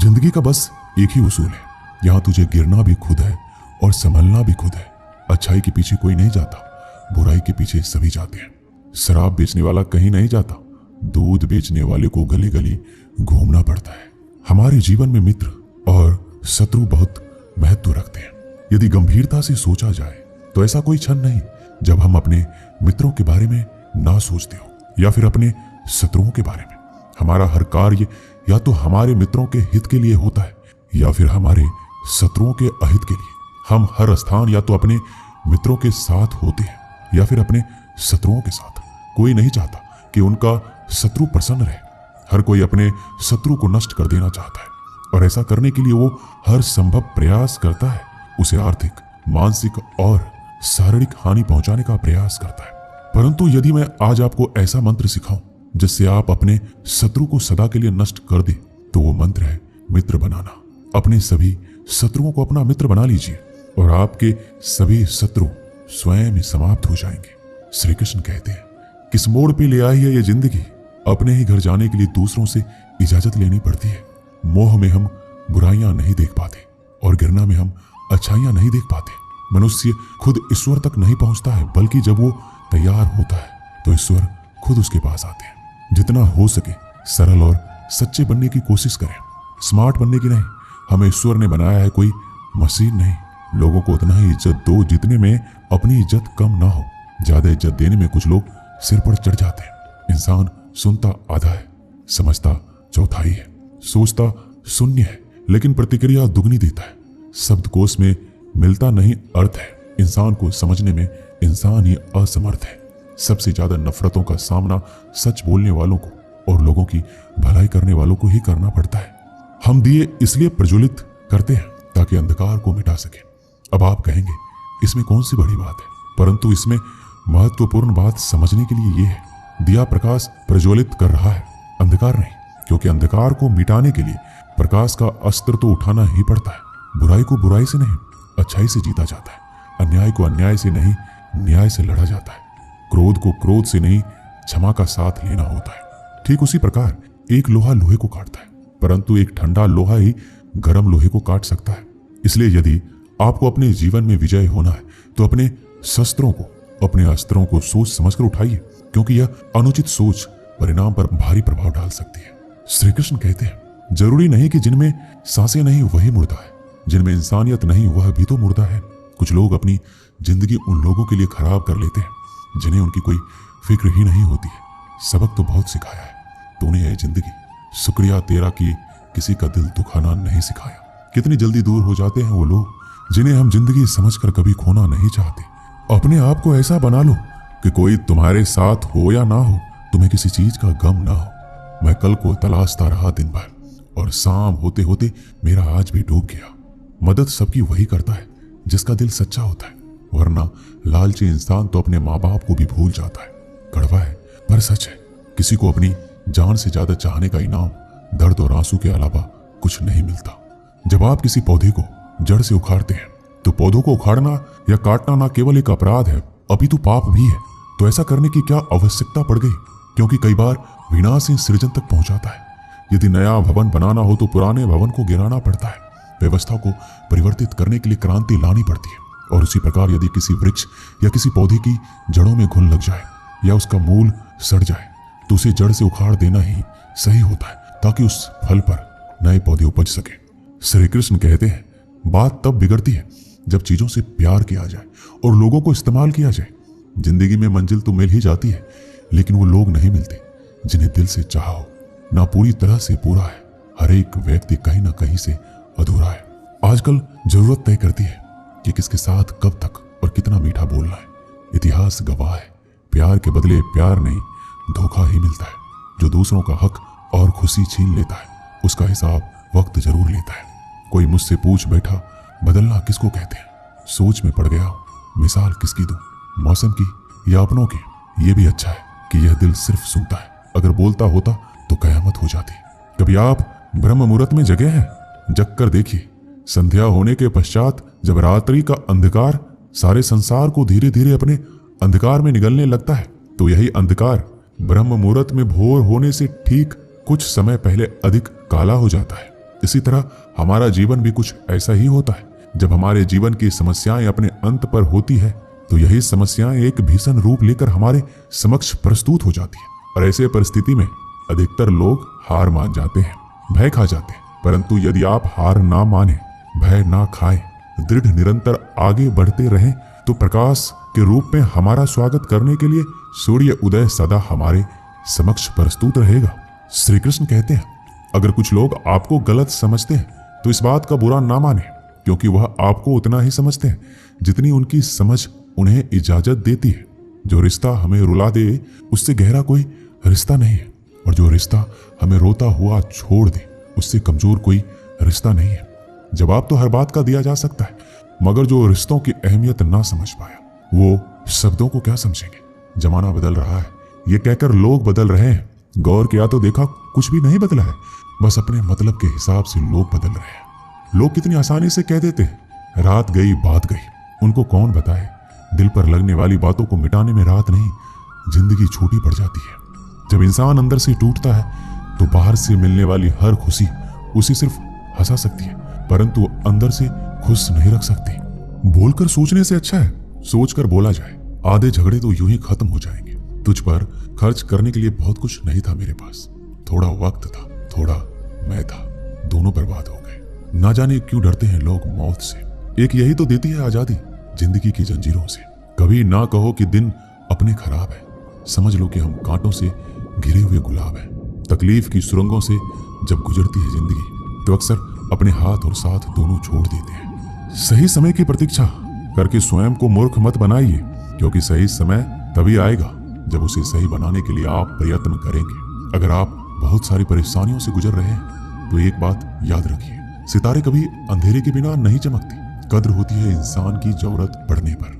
जिंदगी का बस एक ही उसूल है, यहाँ तुझे गिरना भी खुद है और संभलना भी खुद है। अच्छाई के पीछे कोई नहीं जाता, बुराई के पीछे सभी जाते हैं। शराब बेचने वाला कहीं नहीं जाता, दूध बेचने वाले को गली गली घूमना पड़ता है। हमारे जीवन में मित्र और शत्रु बहुत महत्व रखते हैं। यदि गंभीरता से सोचा जाए तो ऐसा कोई क्षण नहीं जब हम अपने मित्रों के बारे में ना सोचते हो या फिर अपने शत्रुओं के बारे में। हमारा हर कार्य या तो हमारे मित्रों के हित के लिए होता है या फिर हमारे शत्रुओं के अहित के लिए। हम हर स्थान या तो अपने मित्रों के साथ होते हैं या फिर अपने शत्रुओं के साथ। कोई नहीं चाहता कि उनका शत्रु प्रसन्न रहे। हर कोई अपने शत्रु को नष्ट कर देना चाहता है और ऐसा करने के लिए वो हर संभव प्रयास करता है। उसे आर्थिक, मानसिक और शारीरिक हानि पहुंचाने का प्रयास करता है। परंतु यदि मैं आज आपको ऐसा मंत्र सिखाऊं जिससे आप अपने शत्रु को सदा के लिए नष्ट कर दे, तो वो मंत्र है मित्र बनाना। अपने सभी शत्रुओं को अपना मित्र बना लीजिए और आपके सभी शत्रु स्वयं ही समाप्त हो जाएंगे। श्री कृष्ण कहते हैं, किस मोड़ पे ले आई है ये जिंदगी। अपने ही घर जाने के लिए दूसरों से इजाजत लेनी पड़ती है। मोह में हम बुराइयां नहीं देख पाते और गिरना में हम अच्छाइयां नहीं देख पाते। मनुष्य खुद ईश्वर तक नहीं पहुंचता है, बल्कि जब वो तैयार होता है तो ईश्वर खुद उसके पास आते हैं। जितना हो सके सरल और सच्चे बनने की कोशिश करें, स्मार्ट बनने की नहीं। हमें ईश्वर ने बनाया है, कोई मशीन नहीं। लोगों को उतना ही इज्जत दो जितने में अपनी इज्जत कम ना हो। ज्यादा इज्जत देने में कुछ लोग सिर पर चढ़ जाते हैं। इंसान सुनता आधा है, समझता चौथाई है, सोचता शून्य है, लेकिन प्रतिक्रिया दुगनी देता है। शब्दकोश में मिलता नहीं अर्थ है। इंसान को समझने में इंसान ही असमर्थ है। सबसे ज्यादा नफरतों का सामना सच बोलने वालों को और लोगों की भलाई करने वालों को ही करना पड़ता है। हम दिए इसलिए प्रज्वलित करते हैं ताकि अंधकार को मिटा सके। अब आप कहेंगे इसमें कौन सी बड़ी बात है, परंतु इसमें महत्वपूर्ण बात समझने के लिए यह है, दिया प्रकाश प्रज्वलित कर रहा है, अंधकार नहीं। क्योंकि अंधकार को मिटाने के लिए प्रकाश का अस्त्र तो उठाना ही पड़ता है। बुराई को बुराई से नहीं, अच्छाई से जीता जाता है। अन्याय को अन्याय से नहीं, न्याय से लड़ा जाता है। क्रोध को क्रोध से नहीं, क्षमा का साथ लेना होता है। ठीक उसी प्रकार एक लोहा लोहे को काटता है, परंतु एक ठंडा लोहा ही गर्म लोहे को काट सकता है। इसलिए यदि आपको अपने जीवन में विजय होना है तो अपने शस्त्रों को, अपने अस्त्रों को सोच समझकर उठाइए, क्योंकि यह अनुचित सोच परिणाम पर भारी प्रभाव डाल सकती है। श्री कृष्ण कहते हैं, जरूरी नहीं कि जिनमें सांसें नहीं वही मुर्दा है, जिनमें इंसानियत नहीं वह भी तो मुर्दा है। कुछ लोग अपनी जिंदगी उन लोगों के लिए खराब कर लेते हैं जिन्हें उनकी कोई फिक्र ही नहीं होती है। सबक तो बहुत सिखाया है तूने ये जिंदगी, शुक्रिया तेरा कि किसी का दिल दुखाना नहीं सिखाया। कितनी जल्दी दूर हो जाते हैं वो लोग जिन्हें हम जिंदगी समझकर कभी खोना नहीं चाहते। अपने आप को ऐसा बना लो कि कोई तुम्हारे साथ हो या ना हो, तुम्हें किसी चीज का गम ना हो। मैं कल को तलाशता रहा दिन भर और शाम होते होते मेरा आज भी डूब गया। मदद सबकी वही करता है जिसका दिल सच्चा होता है, वरना लालची इंसान तो अपने माँ बाप को भी भूल जाता है। कड़वा है पर सच है, किसी को अपनी जान से ज्यादा चाहने का इनाम दर्द और आंसू के अलावा कुछ नहीं मिलता। जब आप किसी पौधे को जड़ से उखाड़ते हैं तो पौधों को उखाड़ना या काटना ना केवल एक अपराध है अपितु पाप भी है। तो ऐसा करने की क्या आवश्यकता पड़ गई, क्योंकि कई बार विनाश ही सृजन तक पहुंचाता है। यदि नया भवन बनाना हो तो पुराने भवन को गिराना पड़ता है। व्यवस्था को परिवर्तित करने के लिए क्रांति लानी पड़ती है। और उसी प्रकार यदि किसी वृक्ष या किसी पौधे की जड़ों में घुन लग जाए या उसका मूल सड़ जाए तो उसे जड़ से उखाड़ देना ही सही होता है, ताकि उस फल पर नए पौधे उपज सके। श्री कृष्ण कहते हैं, बात तब बिगड़ती है जब चीजों से प्यार किया जाए और लोगों को इस्तेमाल किया जाए। जिंदगी में मंजिल तो मिल ही जाती है, लेकिन वो लोग नहीं मिलते जिन्हें दिल से चाहो। ना पूरी तरह से पूरा है, हर एक व्यक्ति कहीं ना कहीं से अधूरा है। आजकल जरूरत तय करती है कि किसके साथ कब तक और कितना मीठा बोलना है। इतिहास गवाह है, प्यार के बदले प्यार नहीं धोखा ही मिलता है। जो दूसरों का हक और खुशी छीन लेता है उसका हिसाब वक्त जरूर लेता है। कोई मुझसे पूछ बैठा, बदलना किसको कहते हैं? सोच में पड़ गया हूं, मिसाल किसकी दूं, मौसम की या अपनों की? ये भी अच्छा है कि यह दिल सिर्फ सुनता है, अगर बोलता होता तो कयामत हो जाती। कभी आप ब्रह्म मुहूर्त में जगे हैं? जग कर देखिए, संध्या होने के पश्चात जब रात्रि का अंधकार सारे संसार को धीरे धीरे अपने अंधकार में निगलने लगता है, तो यही अंधकार ब्रह्म मुहूर्त में भोर होने से ठीक कुछ समय पहले अधिक काला हो जाता है। इसी तरह हमारा जीवन भी कुछ ऐसा ही होता है। जब हमारे जीवन की समस्याएं अपने अंत पर होती है तो यही समस्याएं एक भीषण रूप लेकर हमारे समक्ष प्रस्तुत हो जाती है और ऐसे परिस्थिति में अधिकतर लोग हार मान जाते हैं, भय खा जाते हैं। परंतु यदि आप हार ना माने, भय ना खाएं, दृढ़ निरंतर आगे बढ़ते रहें तो प्रकाश के रूप में हमारा स्वागत करने के लिए सूर्य उदय सदा हमारे समक्ष प्रस्तुत रहेगा। श्री कृष्ण कहते हैं, अगर कुछ लोग आपको गलत समझते हैं तो इस बात का बुरा ना माने, क्योंकि वह आपको उतना ही समझते हैं जितनी उनकी समझ उन्हें इजाजत देती है। जो रिश्ता हमें रुला दे उससे गहरा कोई रिश्ता नहीं है, और जो रिश्ता हमें रोता हुआ छोड़ दे उससे कमजोर कोई रिश्ता नहीं है। जवाब तो हर बात का दिया जा सकता है, मगर जो रिश्तों की अहमियत ना समझ पाया वो शब्दों को क्या समझेंगे। जमाना बदल रहा है ये कहकर लोग बदल रहे हैं, गौर किया तो देखा कुछ भी नहीं बदला है, बस अपने मतलब के हिसाब से लोग बदल रहे हैं। लोग कितनी आसानी से कह देते हैं रात गई बात गई, उनको कौन बताए दिल पर लगने वाली बातों को मिटाने में रात नहीं जिंदगी छोटी पड़ जाती है। जब इंसान अंदर से टूटता है तो बाहर से मिलने वाली हर खुशी उसे सिर्फ हंसा सकती है, परंतु अंदर से खुश नहीं रख सकती। बोलकर सोचने से अच्छा है सोचकर बोला जाए। आधे झगड़े तो यूं ही खत्म हो जाएंगे। तुझ पर खर्च करने के लिए बहुत कुछ नहीं था मेरे पास, थोड़ा वक्त था, थोड़ा मैं था, दोनों बर्बाद हो गए। ना जाने क्यों डरते हैं लोग मौत से, एक यही तो देती है आजादी जिंदगी की जंजीरों से। कभी ना कहो कि दिन अपने खराब है, समझ लो कि हम कांटों से घिरे हुए गुलाब हैं। तकलीफ की सुरंगों से जब गुजरती है जिंदगी तो अक्सर अपने हाथ और साथ दोनों छोड़ देते हैं। सही समय की प्रतीक्षा करके स्वयं को मूर्ख मत बनाइए, क्योंकि सही समय तभी आएगा जब उसे सही बनाने के लिए आप प्रयत्न करेंगे। अगर आप बहुत सारी परेशानियों से गुजर रहे हैं तो एक बात याद रखिए, सितारे कभी अंधेरे के बिना नहीं चमकते, कद्र होती है इंसान की जरूरत पड़ने पर।